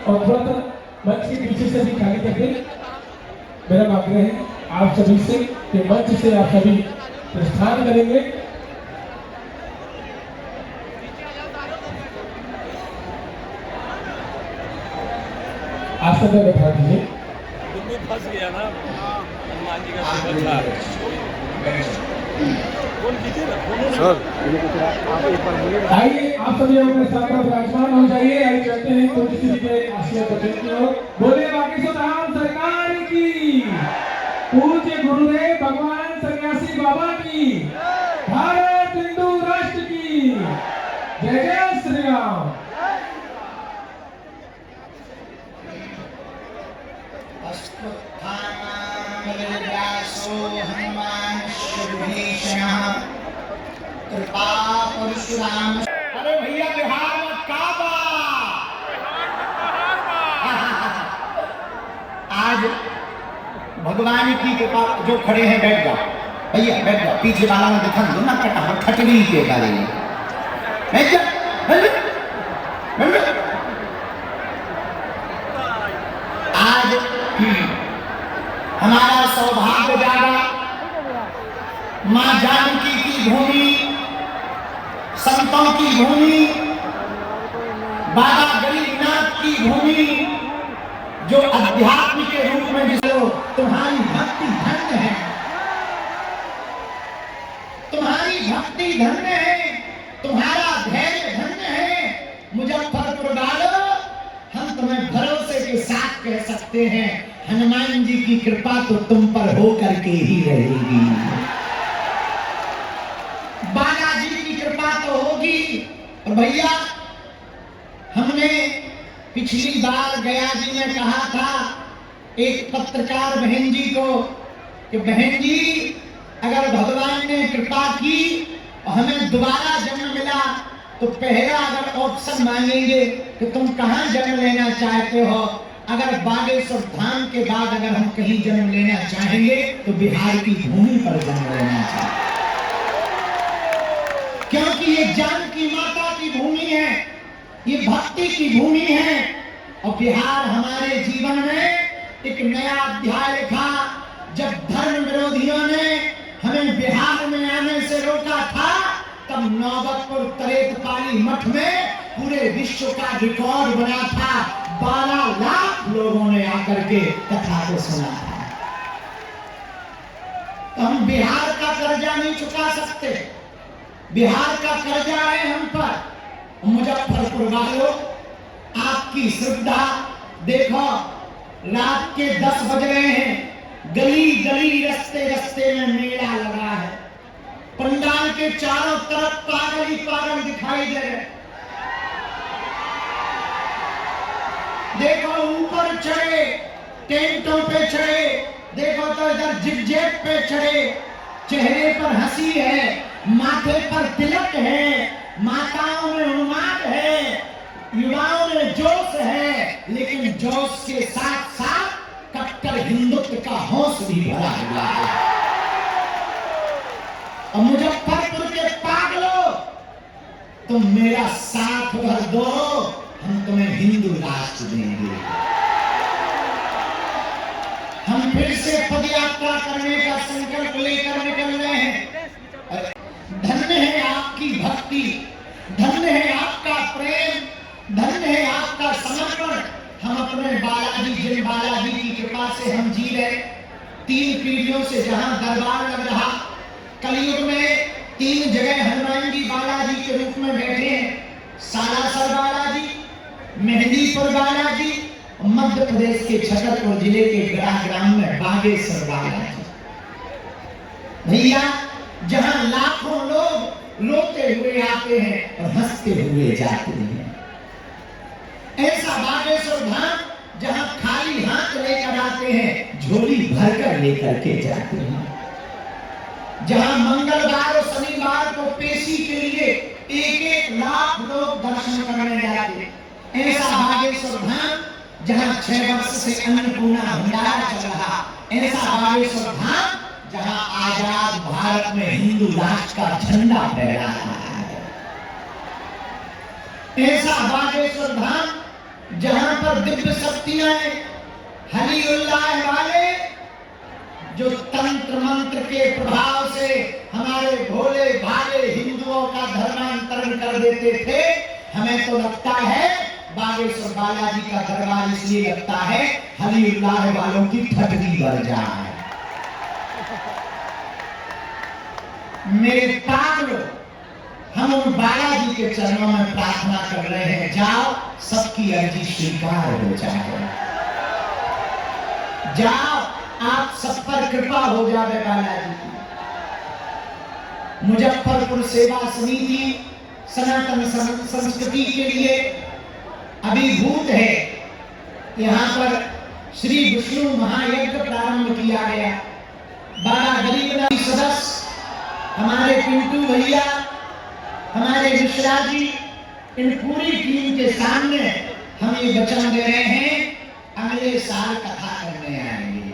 और थोड़ा सा मंच के पीछे से भी खाली करके मेरा आग्रह है आप सभी से कि मंच से आप सभी प्रस्थान करेंगे। आसन में बैठा दीजिए। फंस गया ना हनुमान जी का आइए आप सभी अपने स्थान पर विराजमान हो जाइए। आइए चलते हैं कुछ किसी के आशीर्वाद बचन की ओर। बोले बागेश्वर धाम सरकार की, पूज्य गुरुदेव भगवान सन्यासी बाबा की, भारत हिंदू राष्ट्र की जय जय श्री राम। कृपा परशुराम। अरे भैया बिहार में काबा आज भगवान की कृपा। जो खड़े हैं बैठ जाओ भैया, बैठ जाओ। पीछे वाला में दिखा दो ना कटा खटरी के गाली में बैठ जाओ। आज हमारा सौभाग्य जागा मां जानकी की भूमि, संतों की भूमि, बाबा गरीबनाथ की भूमि, जो अध्यात्म के रूप में जिसको तुम्हारी भक्ति धन्य है, तुम्हारी भक्ति धन्य है, तुम्हारा धैर्य धन्य है। मुजफ्फरपुर वालों, हम तुम्हें भरोसे के साथ कह सकते हैं हनुमान जी की कृपा तो तुम पर हो करके ही रहेगी। बालाजी की कृपा तो होगी। और भैया हमने पिछली बार गया जी में कहा था एक पत्रकार बहन जी को कि बहन जी अगर भगवान ने कृपा की और हमें दोबारा जन्म मिला तो पहला अगर ऑप्शन मांगेंगे कि तुम कहां जन्म लेना चाहते हो, अगर बागेश्वर धाम के बाद अगर हम कहीं जन्म लेना चाहेंगे तो बिहार की भूमि पर जन्म लेना चाहेंगे, क्योंकि ये जानकी माता की भूमि है, ये भक्ति की भूमि है। और बिहार हमारे जीवन में एक नया अध्याय लिखा। जब धर्म विरोधियों ने हमें बिहार में आने से रोका था, तब नौबतपुर तरेतपाली मठ में पूरे विश्व का रिकॉर्ड बना था। 12 लाख लोगों ने आकर के कथा को सुना था। तो हम बिहार का कर्जा नहीं चुका सकते, बिहार का कर्जा है हम पर। मुजफ्फरपुर वालों, आपकी श्रद्धा देखो, रात के 10 बज रहे हैं, गली गली रस्ते रस्ते में मेला लगा है, पंडाल के चारों तरफ पागल ही पागल दिखाई दे रहे। देखो ऊपर चढ़े, टेंटों पे चढ़े, देखो तो इधर जिगजैग पे चढ़े, चेहरे पर हंसी है, माथे पर तिलक है, माताओं में उन्माद है, युवाओं में जोश है, लेकिन जोश के साथ साथ कट्टर हिंदुत्व का होश भी भरा हुआ है। और मुजफ्फरपुर के पागलों, तुम मेरा साथ भर दो, हम तुम्हें हिंदू राष्ट्र देंगे। हम फिर से पदयात्रा करने का संकल्प लेकर निकल रहे हैं। धन्य है आपकी भक्ति, धन्य है आपका प्रेम, धन्य है आपका समर्पण। हम अपने बालाजी, जिन बालाजी की कृपा से हम जी रहे, 3 पीढ़ियों से जहां दरबार लग रहा, कलयुग में 3 जगह हनुमान जी बालाजी के रूप में बैठे हैं। सालासर बालाजी, मेहंदीपुर बालाजी, मध्य प्रदेश के छतरपुर जिले के गड़ा ग्राम में बागेश्वर बालाजी। भैया जहां लाखों लोग रोते हुए आते हैं और हंसते हुए जाते हैं, ऐसा बागेश्वर धाम जहां खाली हाथ लेकर आते हैं, झोली भरकर लेकर के जाते हैं, जहां मंगलवार और शनिवार को पेशी के लिए 1-1 लाख लोग दर्शन करने जाते हैं, ऐसा बागेश्वर धाम जहां 6 वर्ष से अन्नपूर्णा भंडारा चल रहा, ऐसा बागेश्वर धाम जहां आजाद भारत में हिंदू राष्ट्र का झंडा फहरा रहा है, ऐसा बागेश्वर धाम जहां पर दिव्य शक्तियां हलीउल्लाह वाले जो तंत्र मंत्र के प्रभाव से हमारे भोले भाले हिंदुओं का धर्मांतरण कर देते थे। हमें तो लगता है बागेश्वर बालाजी का दरबार इसलिए लगता है हलीउल्लाह वालों की ठटकी बढ़ जाए। मेरे पागलों, हम उन बालाजी के चरणों में प्रार्थना कर रहे हैं, जाओ सबकी अर्जी स्वीकार हो जाए, जाओ आप सब पर कृपा हो जाए बालाजी की। मुजफ्फरपुर सेवा समिति सनातन संस्कृति के लिए अभिभूत है। यहाँ पर श्री विष्णु महायज्ञ प्रारंभ किया गया। बाबा गरीबनाथ सदस्य हमारे पिंटू भैया, हमारे मिश्रा जी, इन पूरी टीम के सामने हम ये वचन दे रहे हैं, अगले साल कथा करने आएंगे।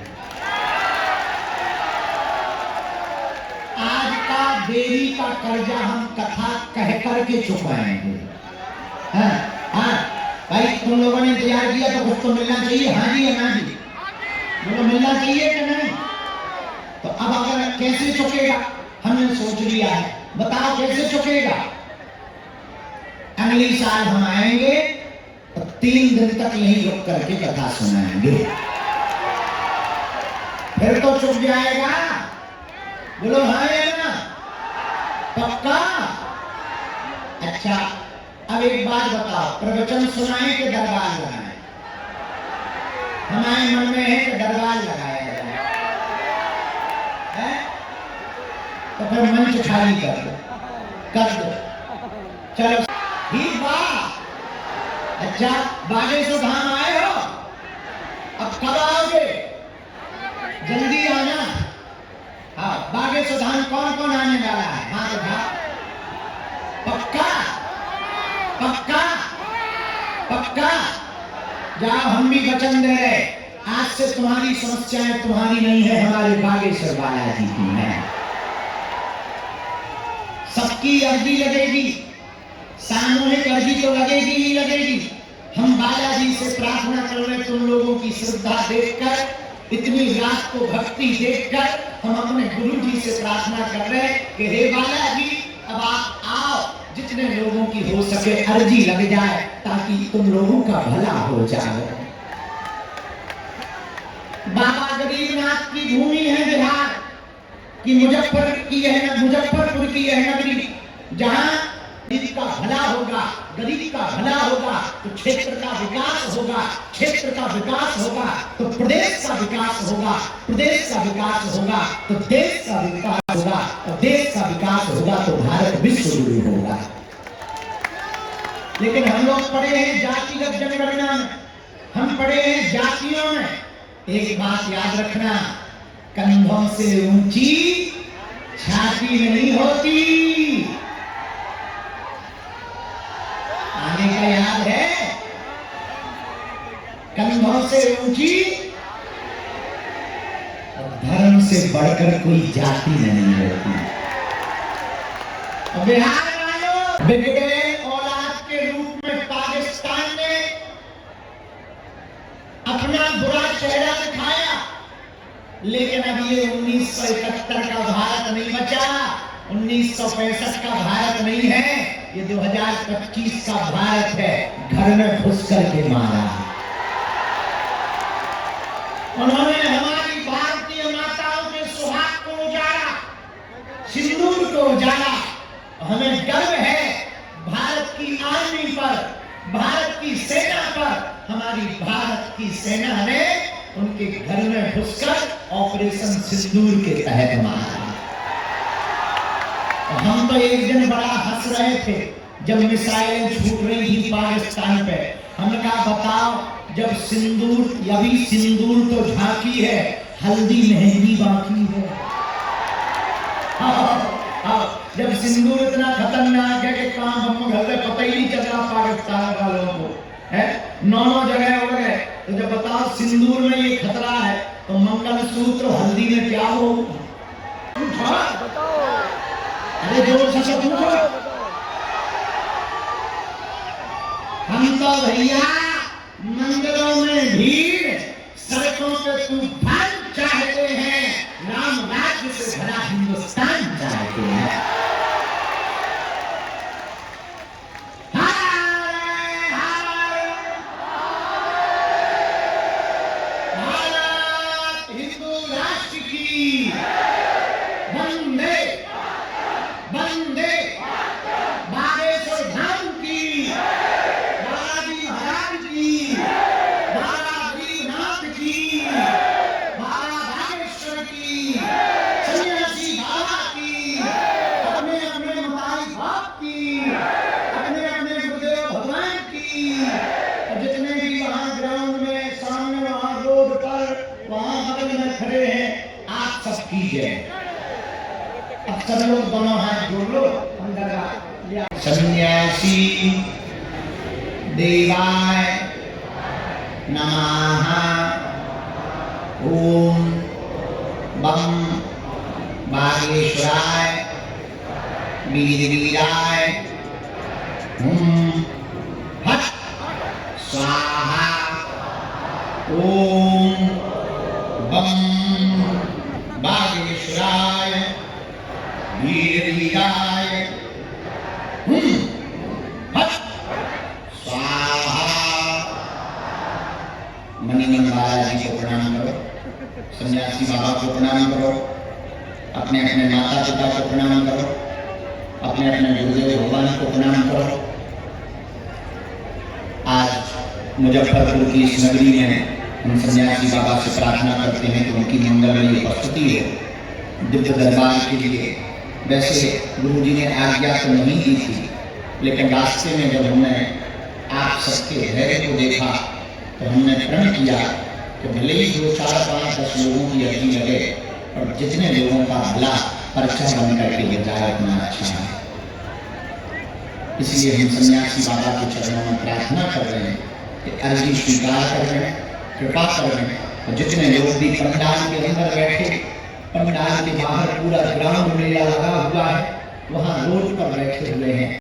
आज का देरी का कर्जा हम कथा कह करके चुकाएंगे। हाँ हाँ भाई, तुम लोगों ने तैयार किया तो कुछ तो मिलना चाहिए। हाँ जी या ना जी? बोलो मिलना चाहिए कि नहीं? तो अब अगर कैसे चुकेगा हमने सोच लिया है, बताओ कैसे चुकेगा। अगली साल हम आएंगे तो 3 दिन तक यहीं रुक करके कथा सुनाएंगे, फिर तो चुक जाएगा। बोलो हाँ या ना? पक्का? अच्छा, अब एक बात बताओ, प्रवचन सुनाए कि दरबार लगाए? हमारे मन में है कि दरबार लगाया जाए, तो फिर मंच खाली कर दो। चलो ठीक बात। अच्छा, बागेश्वर धाम आए हो, अब कब आओगे? जल्दी आना। हाँ, बागेश्वर धाम कौन कौन आने वाला है? हाँ तो हाँ, पक्का पक्का पक्का। जाओ, हम भी वचन दे रहे, आज से तुम्हारी समस्याएं तुम्हारी नहीं है, हमारे बागेश्वर बालाजी की है। सबकी अर्जी लगेगी, सामूहिक अर्जी तो लगेगी ही लगेगी। हम बालाजी से प्रार्थना कर रहे, तुम लोगों की श्रद्धा देखकर, इतनी रात को भक्ति देखकर हम अपने गुरु जी से प्रार्थना कर रहे कि हे बालाजी, अब आप आओ, जितने लोगों की हो सके अर्जी लग जाए ताकि तुम लोगों का भला हो जाए। बाबा गरीबनाथ की भूमि है बिहार की, मुजफ्फरपुर की यह नगरी, जहां गरीब का भला होगा, गरीब का भला होगा तो क्षेत्र का विकास होगा, क्षेत्र का विकास होगा तो प्रदेश का विकास होगा, प्रदेश का विकास होगा तो देश का विकास होगा, और देश का विकास होगा तो भारत विश्व गुरु होगा। लेकिन हम लोग पढ़े हैं जातिगत जनगणना में, हम पढ़े हैं जातियों में। एक बात याद रखना, कंधों से ऊंची छाती नहीं होती। आगे का याद है? कंधों से ऊंची, धर्म से बढ़कर कोई जाति नहीं होती। बिहार वालों, बिगड़े औलाद के रूप में पाकिस्तान ने अपना बुरा चेहरा दिखाया, लेकिन अब ये 1971 का भारत नहीं बचा, 1965 का भारत नहीं है, ये 2025 का भारत है। घर में घुस करके मारा उन्होंने, हमारी भारतीय माताओं के सुहाग को उजाड़ा, सिंदूर को उजाड़ा। हमें गर्व है भारत की आर्मी पर, भारत की सेना पर। हमारी भारत की सेना ने उनके घर में घुसकर ऑपरेशन सिंदूर के तहत मारा। हम तो एक दिन बड़ा हंस रहे थे जब मिसाइलें छूट रही थी पाकिस्तान पे। हमने कहा बताओ, जब सिंदूर, अभी सिंदूर तो झांकी है, हल्दी मेहंदी बाकी है। जब सिंदूर इतना खतरनाक है कि काम हम घर में पता ही नहीं चल रहा पाकिस्तान वालों को, है 9 जगह उड़ गए। तो जब बताओ सिंदूर में ये खतरा है तो मंगलसूत्र हल्दी में क्या हो? अरे जोर से पूछो। हम तो भैया मंदिरों में भीड़, सड़कों पे तूफान चाहते हैं, राम राज्य से भरा हिंदुस्तान चाहते हैं। भारत हिंदू राष्ट्र की वंदे वंदे, बागेश्वर धाम की, बालाजी महाराज की, बाबा गरीबनाथ की, बाबा बागेश्वर की, सन्यासी बाबा की, अपने अपने मताई बाप की, अपने अपने गुरुदेव भगवान की, और जितने भी वहाँ ग्राउंड में सामने वहाँ रोड पर वहाँ बगल में खड़े हैं, आप सब कीजिए। अब सब लोग दोनों हाथ जोड़ लो, अंदर सन्यासी देवाय नमः। ओम बम बागेश्वराय वीर वीराय हट स्वाहा। ओम बम बागेश्वराय वीर वीराय हट स्वाहा। मणिमन बालाजी को प्रणाम करो, सन्यासी बाबा को प्रणाम करो, अपने अपने माता पिता को प्रणाम करो, अपने अपने गुरुदेव भगवान को प्रणाम करो। आज मुजफ्फरपुर की इस नगरी में हम सन्यासी बाबा से प्रार्थना करते हैं कि उनकी मंगलमयी उपस्थिति हो दिव्य दरबार के लिए। वैसे गुरु जी ने आज्ञा तो नहीं दी थी, लेकिन रास्ते में जब हमने आप सबके धैर्य को देखा तो हमने प्रण किया कि भले ही 2, 4, 5, 10 लोगों की अर्जी लगे और जितने लोगों का भला पर्चा बन करके ये जाए उतना अच्छा है। इसलिए हम सन्यासी बाबा के चरणों में प्रार्थना कर रहे हैं कि अर्जी स्वीकार कर रहे हैं, कृपा कर रहे हैं। और जितने लोग भी पंडाल के अंदर बैठे, पंडाल के बाहर पूरा ग्राउंड मेला लगा हुआ है, वहाँ रोड पर बैठे हुए हैं,